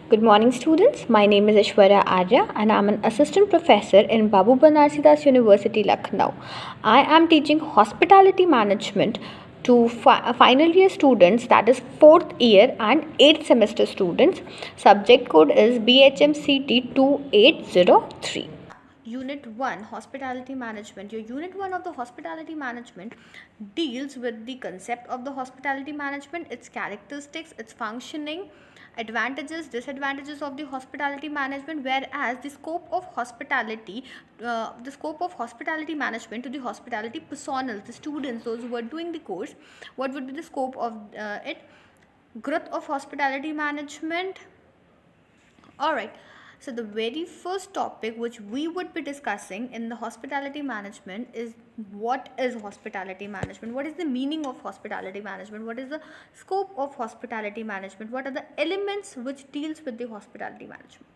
Good morning, students. My name is Aishwarya Arya, and I'm an assistant professor in Babu Banarsidass University, Lucknow. I am teaching hospitality management to final year students, that is 4th year and 8th semester students. Subject code is BHMCT 2803. Unit 1 Hospitality Management. Your Unit 1 of the Hospitality Management deals with the concept of the hospitality management, its characteristics, its functioning, advantages, disadvantages of the hospitality management, whereas the scope of hospitality management to the hospitality personnel, the students, those who are doing the course, what would be the scope of it? Growth of hospitality management. Alright, so the very first topic which we would be discussing in the hospitality management is what is hospitality management, what is the meaning of hospitality management, what is the scope of hospitality management, what are the elements which deals with the hospitality management.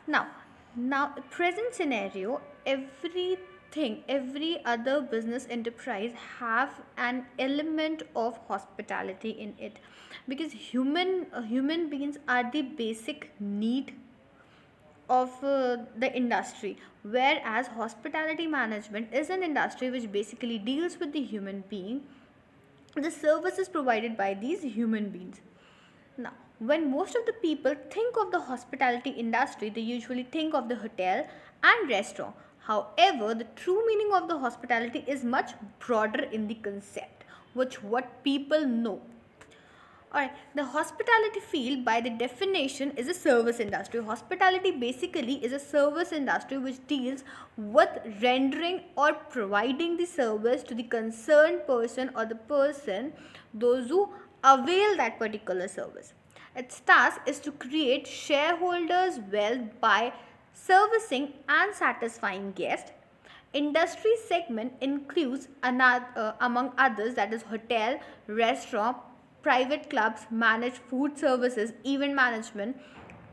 Now present scenario, every other business enterprise have an element of hospitality in it, because human beings are the basic need of the industry, whereas hospitality management is an industry which basically deals with the human being, the services provided by these human beings. Now, when most of the people think of the hospitality industry, they usually think of the hotel and restaurant. However, the true meaning of the hospitality is much broader in the concept, which what people know. Alright, the hospitality field by the definition is a service industry. Hospitality basically is a service industry which deals with rendering or providing the service to the concerned person or the person, those who avail that particular service. Its task is to create shareholders' wealth by servicing and satisfying guests. Industry segment includes among others, that is hotel, restaurant, private clubs, managed food services, event management,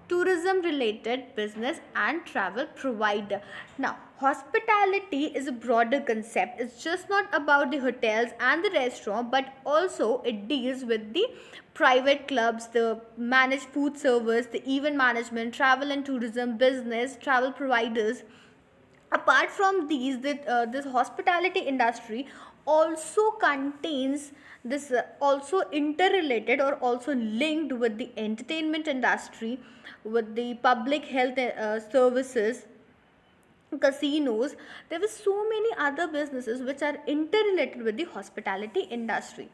tourism related business and travel provider. Now, hospitality is a broader concept. It's just not about the hotels and the restaurant, but also it deals with the private clubs, the managed food service, the event management, travel and tourism business, travel providers. Apart from these, this hospitality industry also contains this also interrelated or also linked with the entertainment industry, with the public health services, casinos. There were so many other businesses which are interrelated with the hospitality industry.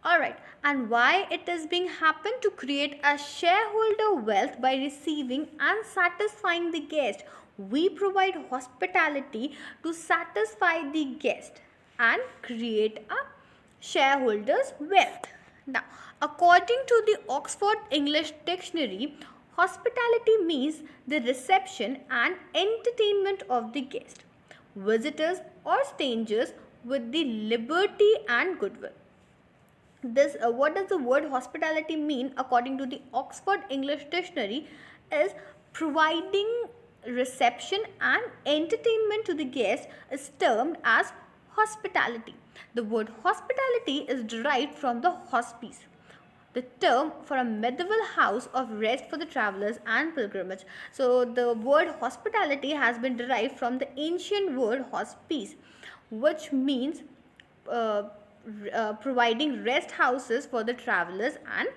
Alright, and why it is being happened? To create a shareholder wealth by receiving and satisfying the guest. We provide hospitality to satisfy the guest and create a shareholder's wealth. Now, according to the Oxford English Dictionary, hospitality means the reception and entertainment of the guest, visitors or strangers with the liberty and goodwill. This what does the word hospitality mean according to the Oxford English Dictionary? Is providing reception and entertainment to the guest is termed as hospitality. The word hospitality is derived from the hospice, the term for a medieval house of rest for the travelers and pilgrimage. So the word hospitality has been derived from the ancient word hospice, which means providing rest houses for the travelers and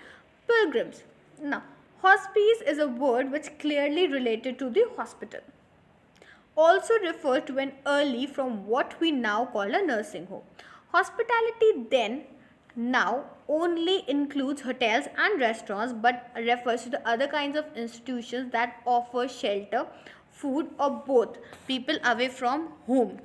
pilgrims. Now, hospice is a word which clearly related to the hospital. Also refers to an early from what we now call a nursing home. Hospitality then now only includes hotels and restaurants, but refers to the other kinds of institutions that offer shelter, food or both people away from home.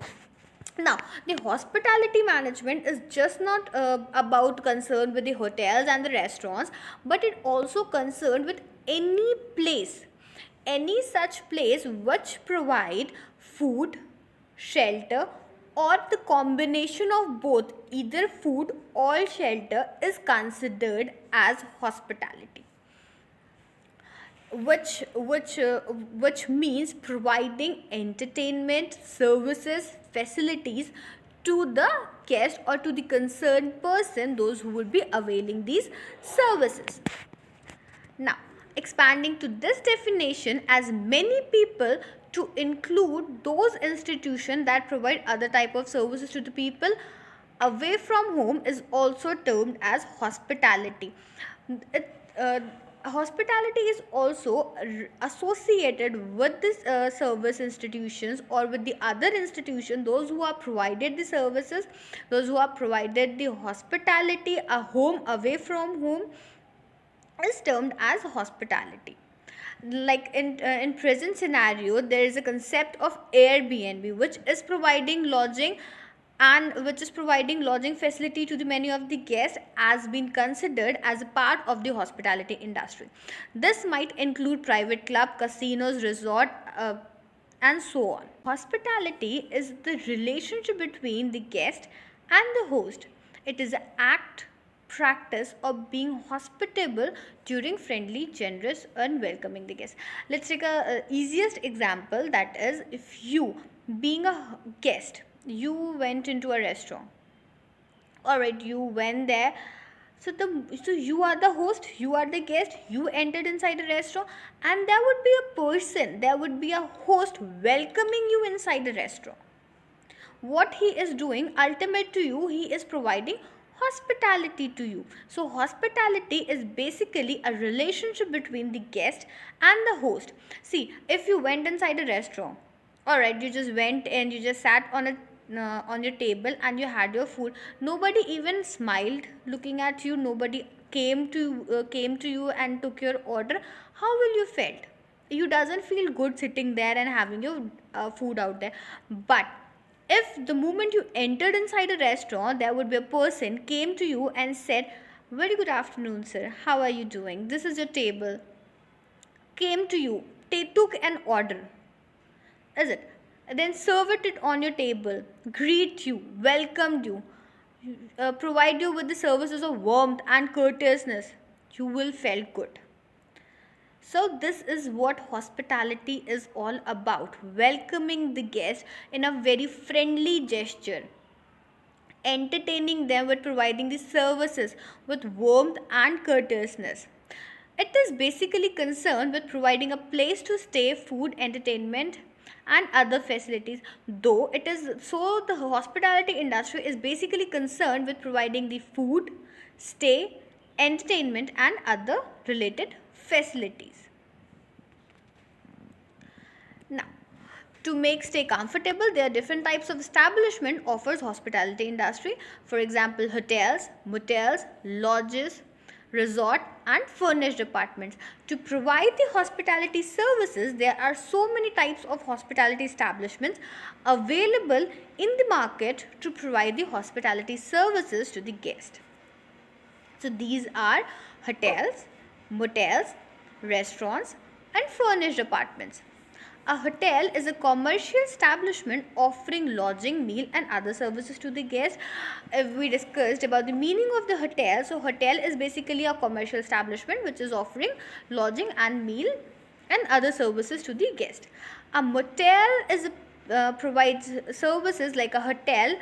Now, the hospitality management is just not about concerned with the hotels and the restaurants, but it also concerned with any such place which provide food, shelter, or the combination of both, either food or shelter, is considered as hospitality, which means providing entertainment, services, facilities to the guest or to the concerned person, those who would be availing these services. Now, expanding to this definition as many people to include those institutions that provide other type of services to the people away from home is also termed as hospitality. It, hospitality is also associated with this service institutions or with the other institution, those who are provided the services, those who are provided the hospitality, a home away from home is termed as hospitality. Like in present scenario, there is a concept of Airbnb, which is providing lodging and which is providing lodging facility to the many of the guests, as been considered as a part of the hospitality industry. This might include private club, casinos, resort, and so on. Hospitality is the relationship between the guest and the host. It is an act, practice of being hospitable during friendly, generous, and welcoming the guest. Let's take a easiest example, that is, if you, being a guest, you went into a restaurant. All right, you went there. So you are the host, you are the guest, you entered inside a restaurant, and there would be a person, there would be a host welcoming you inside the restaurant. What he is doing, ultimate to you, he is providing hospitality to you. So hospitality is basically a relationship between the guest and the host. See, if you went inside a restaurant, all right, you just went and you just sat on your table and you had your food, nobody even smiled looking at you, nobody came to you and took your order, how will you felt? You doesn't feel good sitting there and having your food out there. But if the moment you entered inside a restaurant, there would be a person came to you and said, very good afternoon, sir, how are you doing, this is your table, came to you, took an order, is it, then served it on your table, greet you, welcomed you, provide you with the services of warmth and courteousness, you will feel good. So, this is what hospitality is all about, welcoming the guest in a very friendly gesture, entertaining them with providing the services with warmth and courteousness. It is basically concerned with providing a place to stay, food, entertainment, and other facilities. Though it is so, the hospitality industry is basically concerned with providing the food, stay, entertainment, and other related facilities. Now, to make stay comfortable, there are different types of establishment offers hospitality industry. For example, hotels, motels, lodges, resort, and furnished apartments. To provide the hospitality services, there are so many types of hospitality establishments available in the market to provide the hospitality services to the guest. So these are hotels, motels, restaurants, and furnished apartments. A hotel is a commercial establishment offering lodging, meal, and other services to the guests. We discussed about the meaning of the hotel. So hotel is basically a commercial establishment which is offering lodging and meal and other services to the guest. A motel is provides services like a hotel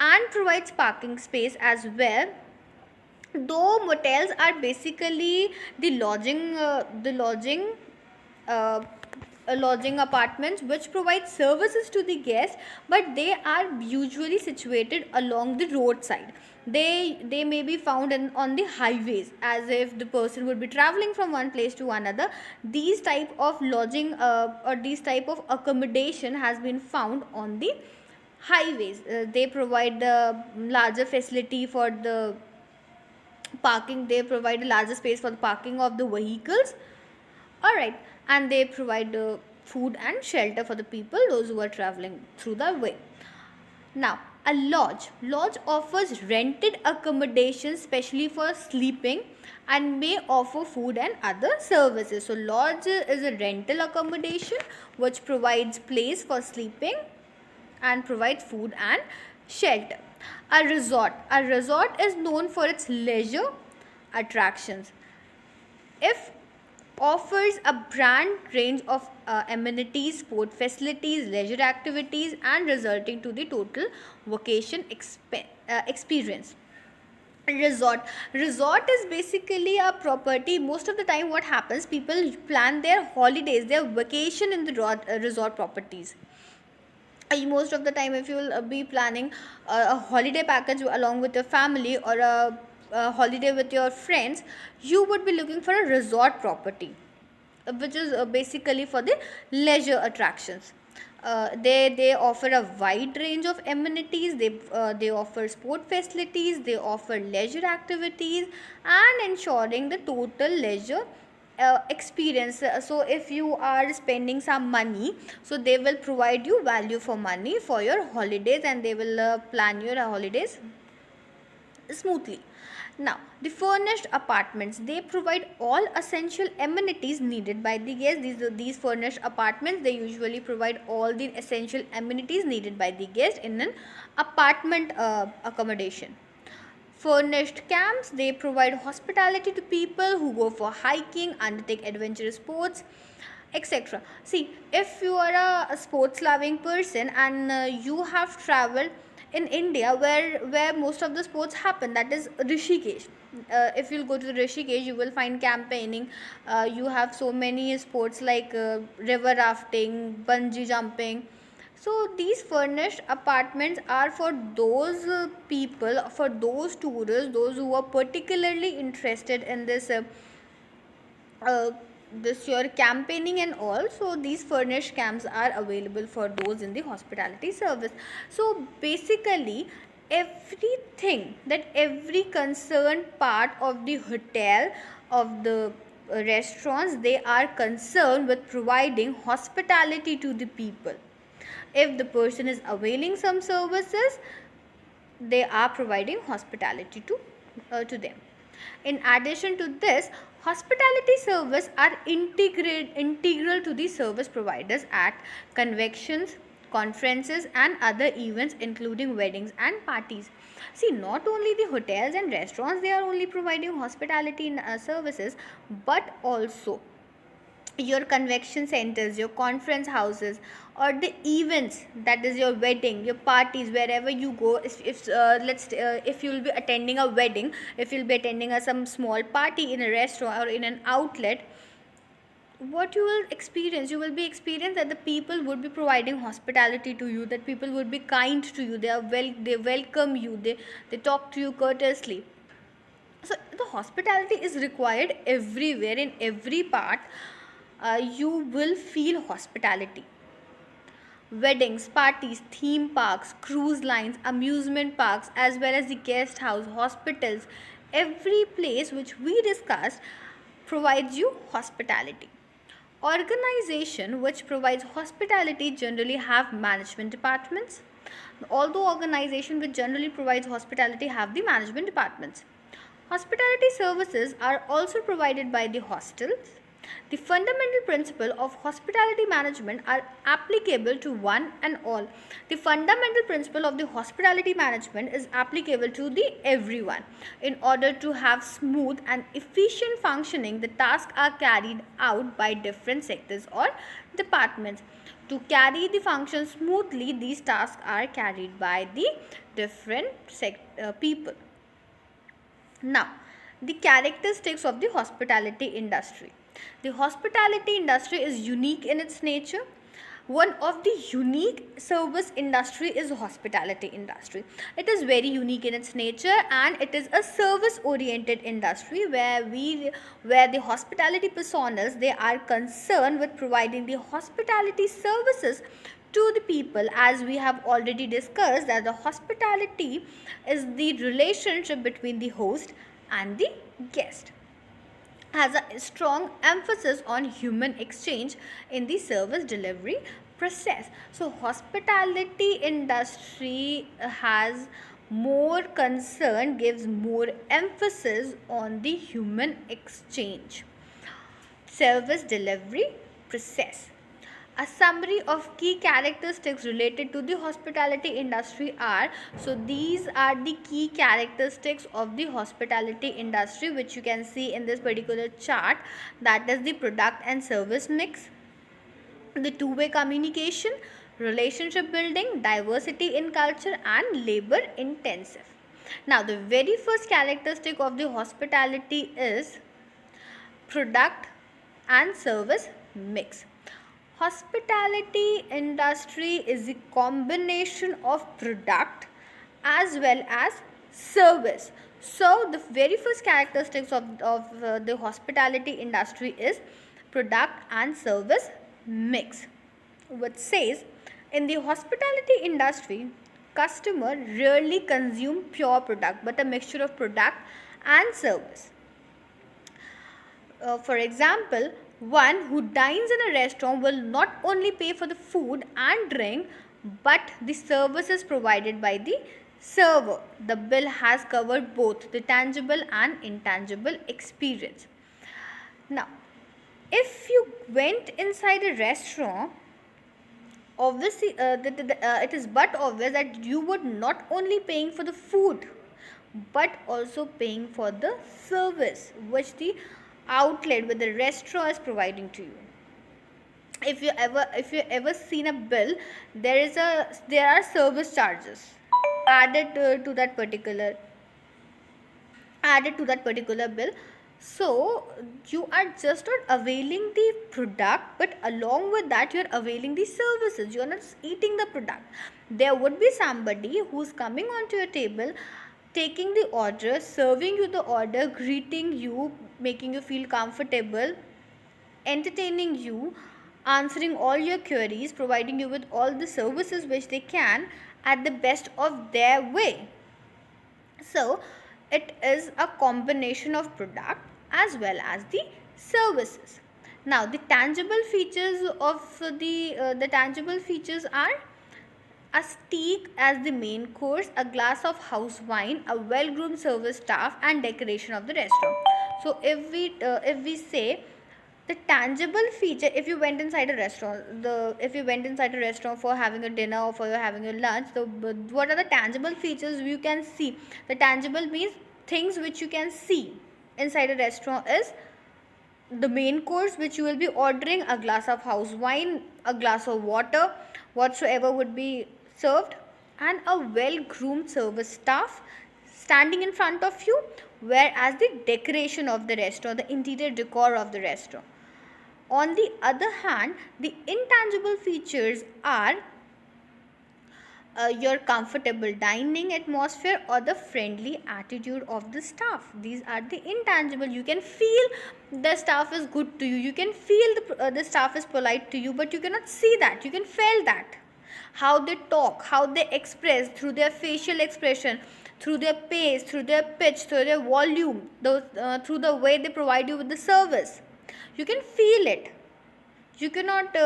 and provides parking space as well. Though motels are basically uh, lodging apartments which provide services to the guests, but they are usually situated along the roadside. They may be found on the highways, as if the person would be traveling from one place to another. These type of lodging or these type of accommodation has been found on the highways. They provide the larger facility for the parking, they provide a larger space for the parking of the vehicles, all right, and they provide food and shelter for the people, those who are traveling through the way. Now, a lodge offers rented accommodation specially for sleeping and may offer food and other services. So lodge is a rental accommodation which provides place for sleeping and provides food and shelter. A resort is known for its leisure attractions. If offers a brand range of amenities, sport facilities, leisure activities, and resulting to the total vacation experience. Resort is basically a property. Most of the time what happens, people plan their holidays, their vacation in the resort properties. Most of the time, if you will be planning a holiday package along with your family, or a holiday with your friends, you would be looking for a resort property, which is basically for the leisure attractions. They offer a wide range of amenities. They offer sport facilities, they offer leisure activities, and ensuring the total leisure experience. So if you are spending some money, so they will provide you value for money for your holidays, and they will plan your holidays smoothly. Now, the furnished apartments, they provide all essential amenities needed by the guests. These furnished apartments, they usually provide all the essential amenities needed by the guest in an apartment accommodation. Furnished camps, they provide hospitality to people who go for hiking, undertake adventurous sports, etc. See, if you are a sports loving person, and you have traveled in India, where most of the sports happen, that is Rishikesh. If you'll go to Rishikesh, you will find campaigning. You have so many sports like river rafting, bungee jumping. So these furnished apartments are for those people, for those tourists, those who are particularly interested in uh, this your campaigning and all. So these furnished camps are available for those in the hospitality service. So basically, everything that every concerned part of the hotel, of the restaurants, they are concerned with providing hospitality to the people. If the person is availing some services, they are providing hospitality to them. In addition to this, hospitality service are integral to the service providers at conventions, conferences, and other events, including weddings and parties. See, not only the hotels and restaurants, they are only providing hospitality services, but also your convention centers, your conference houses, or the events, that is your wedding, your parties, wherever you go. If you will be attending a wedding, if you'll be attending some small party in a restaurant or in an outlet, what you will experience, you will be experienced that the people would be providing hospitality to you, that people would be kind to you, they welcome you, they talk to you courteously. So the hospitality is required everywhere, in every part. You will feel hospitality. Weddings, parties, theme parks, cruise lines, amusement parks, as well as the guest house, hospitals, every place which we discussed provides you hospitality. Organization which provides hospitality generally have management departments. Although organization which generally provides hospitality have the management departments. Hospitality services are also provided by the hostels. The fundamental principle of hospitality management are applicable to one and all. The fundamental principle of the hospitality management is applicable to the everyone. In order to have smooth and efficient functioning, the tasks are carried out by different sectors or departments. To carry the function smoothly, these tasks are carried by the different people. Now, the characteristics of the hospitality industry. The hospitality industry is unique in its nature. One of the unique service industry is hospitality industry. It is very unique in its nature, and it is a service oriented industry where the hospitality personas, they are concerned with providing the hospitality services to the people. As we have already discussed, that the hospitality is the relationship between the host and the guest, has a strong emphasis on human exchange in the service delivery process. So hospitality industry has more concern, gives more emphasis on the human exchange service delivery process. A summary of key characteristics related to the hospitality industry are, so these are the key characteristics of the hospitality industry, which you can see in this particular chart. That is the product and service mix, the two-way communication, relationship building, diversity in culture, and labor intensive. Now, the very first characteristic of the hospitality is product and service mix. Hospitality industry is a combination of product as well as service. So the very first characteristics of the hospitality industry is product and service mix, which says in the hospitality industry, customer rarely consume pure product but a mixture of product and service. For example, one who dines in a restaurant will not only pay for the food and drink but the services provided by the server. The bill has covered both the tangible and intangible experience. Now, if you went inside a restaurant, obviously it is but obvious that you would not only paying for the food but also paying for the service which the outlet with the restaurant is providing to you. If you ever seen a bill, there are service charges added to that particular bill. So you are just not availing the product, but along with that you are availing the services. You are not eating the product. There would be somebody who's coming onto your table, taking the order, serving you the order, greeting you, making you feel comfortable, entertaining you, answering all your queries, providing you with all the services which they can at the best of their way. So it is a combination of product as well as the services. Now the tangible features of the tangible features are a steak as the main course, a glass of house wine, a well-groomed service staff, and decoration of the restaurant. So if we say the tangible feature, if you went inside a restaurant, for having a dinner or for having a lunch, what are the tangible features you can see? The tangible means things which you can see inside a restaurant is the main course which you will be ordering, a glass of house wine, a glass of water, whatsoever would be served, and a well groomed service staff standing in front of you, whereas the decoration of the restaurant, the interior decor of the restaurant. On the other hand, the intangible features are your comfortable dining atmosphere or the friendly attitude of the staff. These are the intangible. You can feel the staff is good to you. You can feel the staff is polite to you, but you cannot see that. You can feel that. How they talk, how they express through their facial expression, through their pace, through their pitch, through their volume, through the way they provide you with the service. You can feel it. You cannot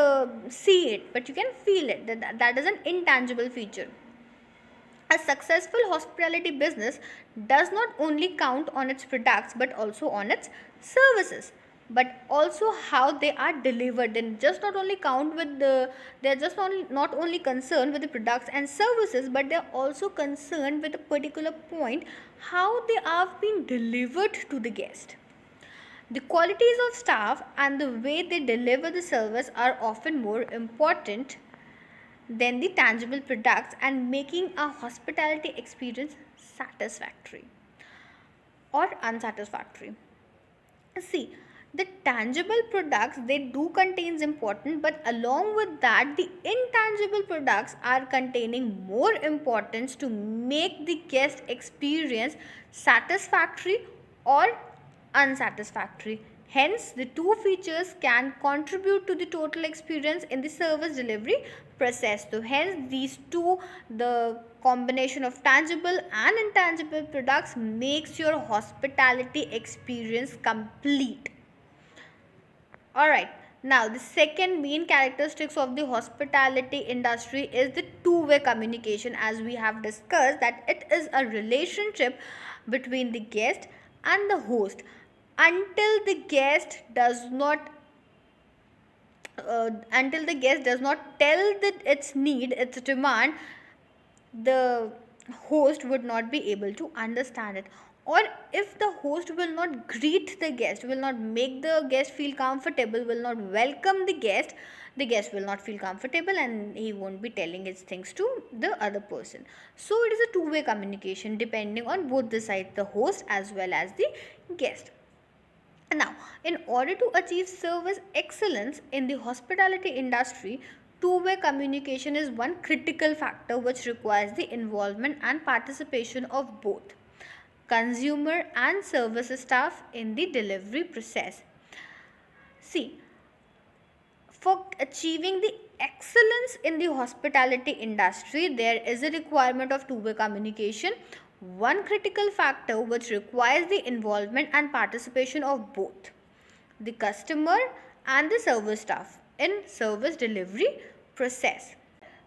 see it, but you can feel it. That is an intangible feature. A successful hospitality business does not only count on its products but also on its services, but also how they are delivered. They just not only count with they're just not only concerned with the products and services, but they're also concerned with a particular point, how they are being delivered to the guest. The qualities of staff and the way they deliver the service are often more important than the tangible products and making a hospitality experience satisfactory or unsatisfactory. See, the tangible products, they do contains important, but along with that the intangible products are containing more importance to make the guest experience satisfactory or unsatisfactory. Hence, the two features can contribute to the total experience in the service delivery process. So, hence these two, the combination of tangible and intangible products, makes your hospitality experience complete. Alright, now the second main characteristics of the hospitality industry is the two-way communication, as we have discussed that it is a relationship between the guest and the host. Until the guest does not tell that its need, its demand, the host would not be able to understand it. or if the host will not greet the guest, will not make the guest feel comfortable, will not welcome the guest will not feel comfortable and he won't be telling his things to the other person. So it is a two-way communication depending on both the sides, the host as well as the guest. Now, in order to achieve service excellence in the hospitality industry, two-way communication is one critical factor which requires the involvement and participation of both consumer and service staff in the delivery process. See, for achieving the excellence in the hospitality industry, there is a requirement of two-way communication, one critical factor which requires the involvement and participation of both the customer and the service staff in service delivery process.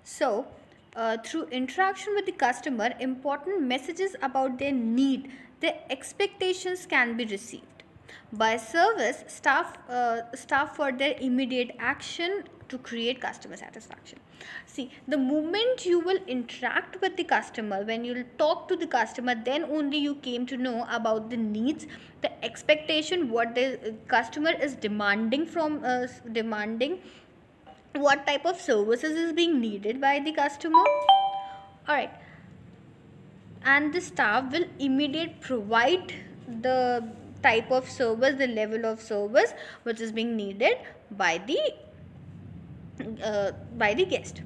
So, through interaction with the customer, important messages about their need, their expectations can be received. By service staff for their immediate action to create customer satisfaction. See, the moment you will interact with the customer, when you will talk to the customer, then only you came to know about the needs, the expectation, what the customer is demanding from us, demanding what type of services is being needed by the customer. All right, and the staff will immediately provide the type of service, the level of service which is being needed by the guest.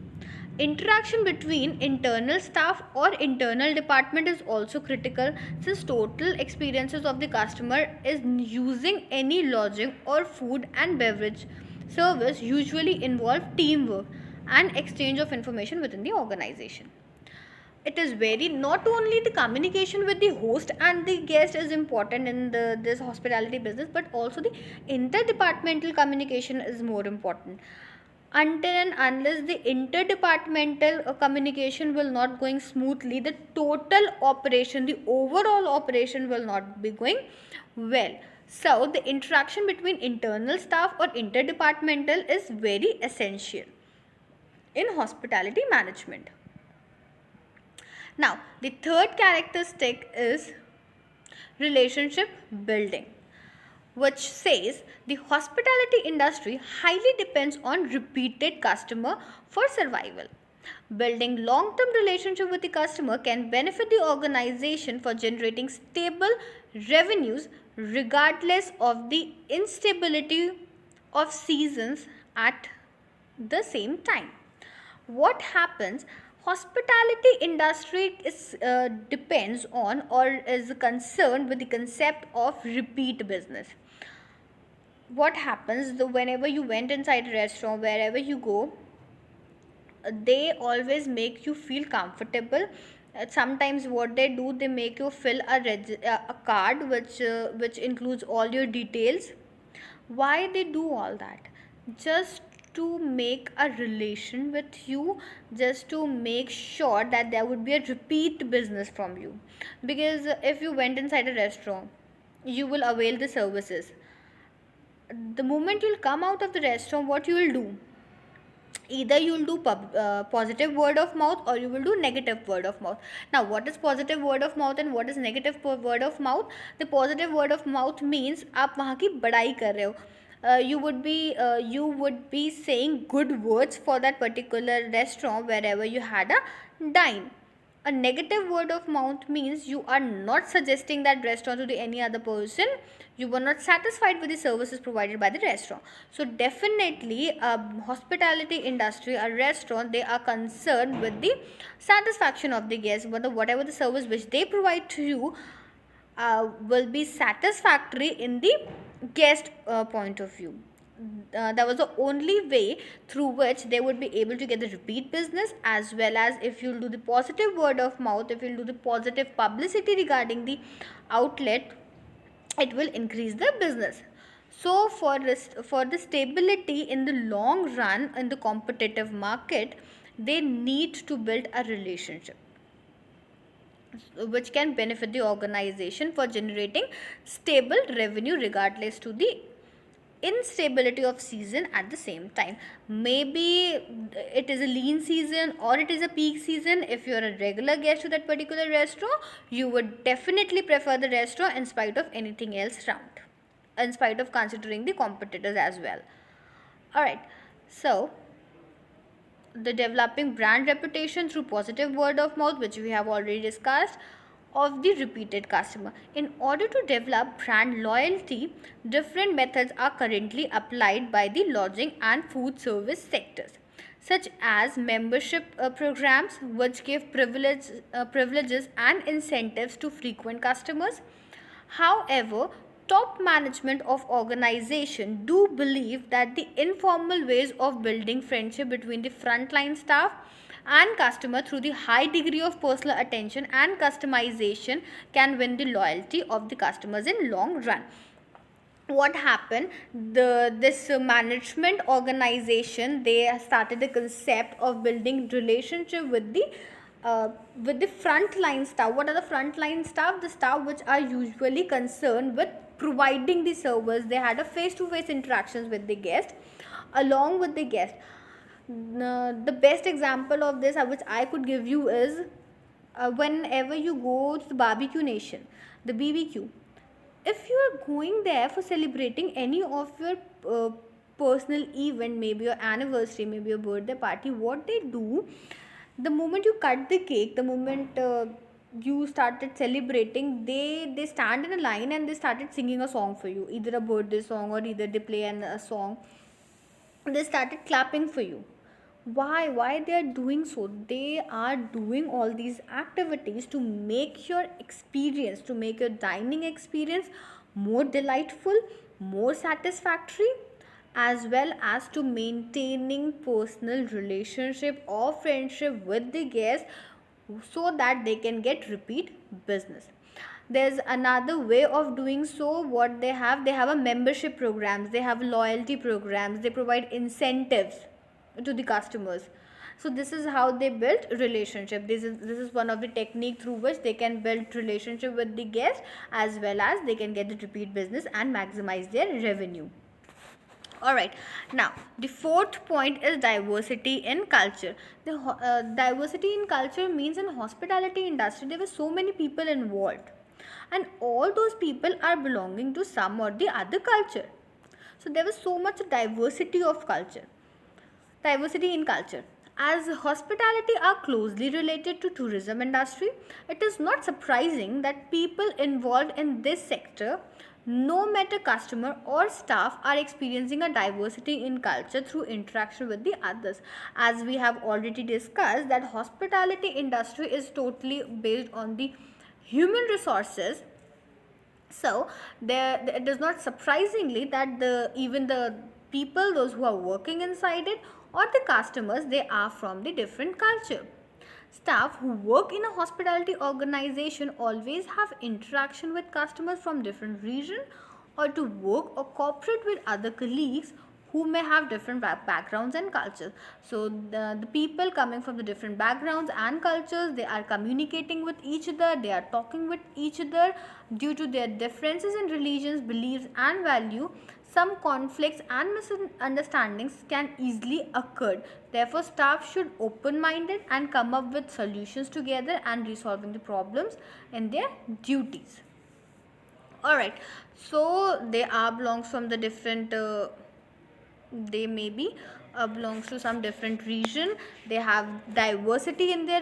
Interaction between internal staff or internal department is also critical, since total experiences of the customer is using any lodging or food and beverage service usually involve teamwork and exchange of information within the organization. It is very, not only the communication with the host and the guest is important in this hospitality business, but also the interdepartmental communication is more important. Until and unless the interdepartmental communication will not going smoothly, the total operation, the overall operation will not be going well. So the interaction between internal staff or interdepartmental is very essential in hospitality management. Now, the third characteristic is relationship building, which says the hospitality industry highly depends on repeated customer for survival. Building long-term relationship with the customer can benefit the organization for generating stable revenues regardless of the instability of seasons at the same time. What happens, hospitality industry is depends on or is concerned with the concept of repeat business. What happens, whenever you went inside a restaurant, wherever you go, they always make you feel comfortable. Sometimes what they do, they make you fill a card which includes all your details. Why they do all that? Just to make a relation with you, just to make sure that there would be a repeat business from you. Because if you went inside a restaurant, you will avail the services. The moment you'll come out of the restaurant, what you will do, either you will do positive word of mouth or you will do negative word of mouth. Now, what is positive word of mouth and what is negative word of mouth? The positive word of mouth means आप वहाँ की बड़ाई कर रहे हो. You would be saying good words for that particular restaurant wherever you had a dine. A negative word of mouth means you are not suggesting that restaurant to any other person. You were not satisfied with the services provided by the restaurant. So definitely a hospitality industry, a restaurant, they are concerned with the satisfaction of the guests, whatever the service which they provide to you will be satisfactory in the guest point of view. That was the only way through which they would be able to get the repeat business, as well as if you'll do the positive word of mouth, if you'll do the positive publicity regarding the outlet, it will increase the business. So for the stability in the long run in the competitive market, they need to build a relationship which can benefit the organization for generating stable revenue regardless to the instability of season at the same time. Maybe it is a lean season or it is a peak season. If you're a regular guest to that particular restaurant, you would definitely prefer the restaurant in spite of anything else around, in spite of considering the competitors as well. Alright, so the developing brand reputation through positive word of mouth, which we have already discussed, of the repeated customer. In order to develop brand loyalty, different methods are currently applied by the lodging and food service sectors, such as membership programs, which give privileges and incentives to frequent customers. However, top management of organization do believe that the informal ways of building friendship between the frontline staff and customer through the high degree of personal attention and customization can win the loyalty of the customers in long run. What happened, this management organization, they started the concept of building relationship with the frontline staff. What are the frontline staff? The staff which are usually concerned with providing the service. They had a face-to-face interactions with the guest, along with the guest. The best example of this which I could give you is whenever you go to the barbecue nation, the BBQ, if you are going there for celebrating any of your personal event, maybe your anniversary, maybe your birthday party, what they do, the moment you cut the cake, the moment you started celebrating, they stand in a line and they started singing a song for you, either a birthday song or either they play a song. They started clapping for you. Why they are doing so? They are doing all these activities to make your experience, to make your dining experience more delightful, more satisfactory, as well as to maintaining personal relationship or friendship with the guests, so that they can get repeat business. There's another way of doing so. What they have a membership programs, they have loyalty programs, they provide incentives to the customers. So this is how they build relationship. This is one of the technique through which they can build relationship with the guest, as well as they can get the repeat business and maximize their revenue. Alright, now the fourth point is diversity in culture. The diversity in culture means in hospitality industry there were so many people involved, and all those people are belonging to some or the other culture. So there was so much diversity of culture, diversity in culture. As hospitality are closely related to tourism industry, it is not surprising that people involved in this sector, no matter customer or staff, are experiencing a diversity in culture through interaction with the others. As we have already discussed, that hospitality industry is totally based on the human resources. So there, it is not surprisingly that even the people, those who are working inside it, or the customers, they are from the different culture. Staff who work in a hospitality organization always have interaction with customers from different region, or to work or cooperate with other colleagues who may have different backgrounds and cultures. So the people coming from the different backgrounds and cultures, they are communicating with each other, they are talking with each other. Due to their differences in religions, beliefs and value, some conflicts and misunderstandings can easily occur. Therefore, staff should open-minded and come up with solutions together and resolving the problems in their duties. Alright, so they are belongs from the different they may be belongs to some different region. They have diversity in their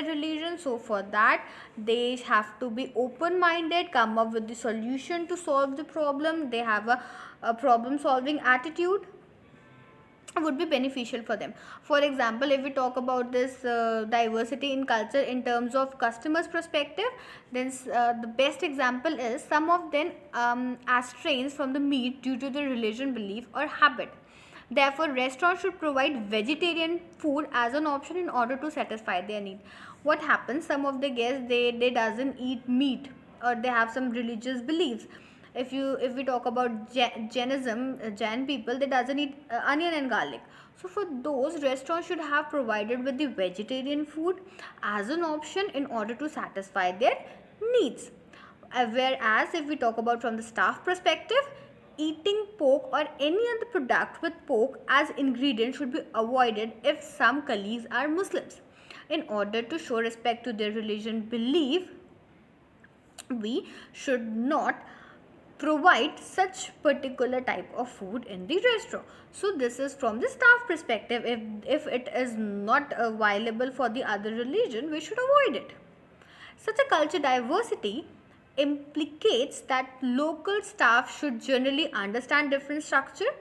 religion. So for that, they have to be open minded, come up with the solution to solve the problem. They have a problem solving attitude, would be beneficial for them. For example, if we talk about this diversity in culture in terms of customers perspective, then the best example is some of them abstains from the meat due to the religion, belief or habit. Therefore, restaurants should provide vegetarian food as an option in order to satisfy their need. What happens, some of the guests, they doesn't eat meat, or they have some religious beliefs. If we talk about Jainism, Jain people, they doesn't eat onion and garlic. So for those, restaurants should have provided with the vegetarian food as an option in order to satisfy their needs. Whereas if we talk about from the staff perspective, eating pork or any other product with pork as ingredient should be avoided if some colleagues are Muslims. In order to show respect to their religion belief, we should not provide such particular type of food in the restaurant. So this is from the staff perspective. If it is not viable for the other religion, we should avoid it. Such a culture diversity implicates that local staff should generally understand different structure.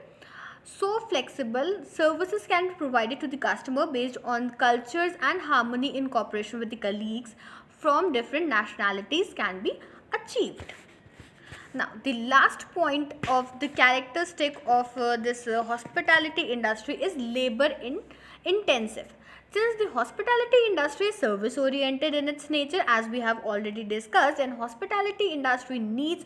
So flexible services can be provided to the customer based on cultures, and harmony in cooperation with the colleagues from different nationalities can be achieved. Now, the last point of the characteristic of this hospitality industry is labor intensive. Since the hospitality industry is service oriented in its nature, as we have already discussed, and hospitality industry needs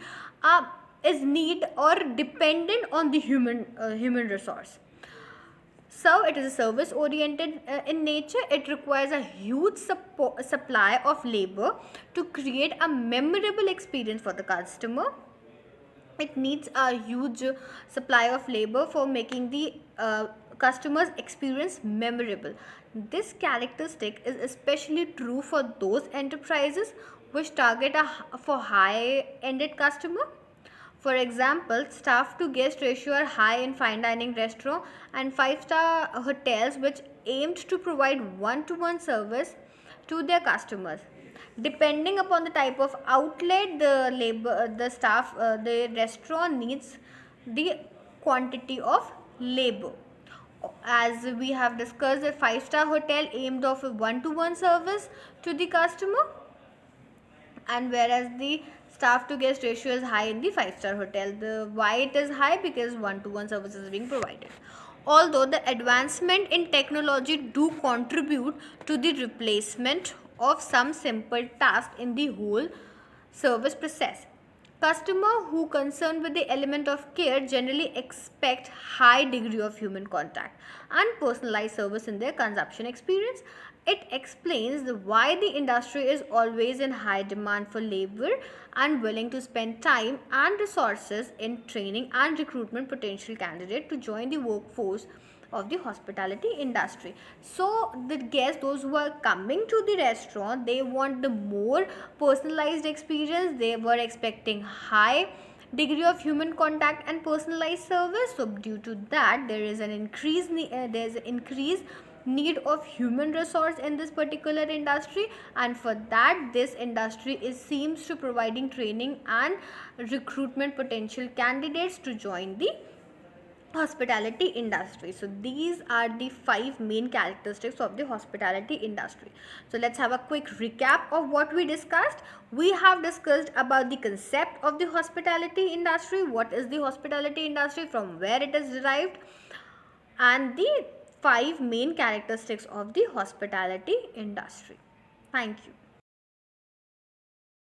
is need or dependent on the human resource. So it is a service oriented in nature. It requires a huge supply of labor to create a memorable experience for the customer. It needs a huge supply of labor for making the customer's experience memorable. This characteristic is especially true for those enterprises which target for high-ended customer. For example, staff to guest ratio are high in fine dining restaurant and five-star hotels which aimed to provide one-to-one service to their customers. Depending upon the type of outlet, the staff, the restaurant needs the quantity of labor. As we have discussed, a five-star hotel aimed of a one-to-one service to the customer, and whereas the staff to guest ratio is high in the five-star hotel. The why it is high? Because one-to-one service is being provided. Although the advancement in technology do contribute to the replacement of some simple tasks in the whole service process, customer who concerned with the element of care generally expect high degree of human contact and personalized service in their consumption experience. It explains why the industry is always in high demand for labor and willing to spend time and resources in training and recruitment potential candidate to join the workforce of the hospitality industry. So the guests, those who are coming to the restaurant, they want the more personalized experience. They were expecting high degree of human contact and personalized service. So due to that, there is an increased need of human resource in this particular industry, and for that this industry seems to providing training and recruitment potential candidates to join the hospitality industry. So these are the 5 main characteristics of the hospitality industry. So let's have a quick recap of what we discussed. We have discussed about the concept of the hospitality industry, what is the hospitality industry, from where it is derived, and the 5 main characteristics of the hospitality industry. Thank you.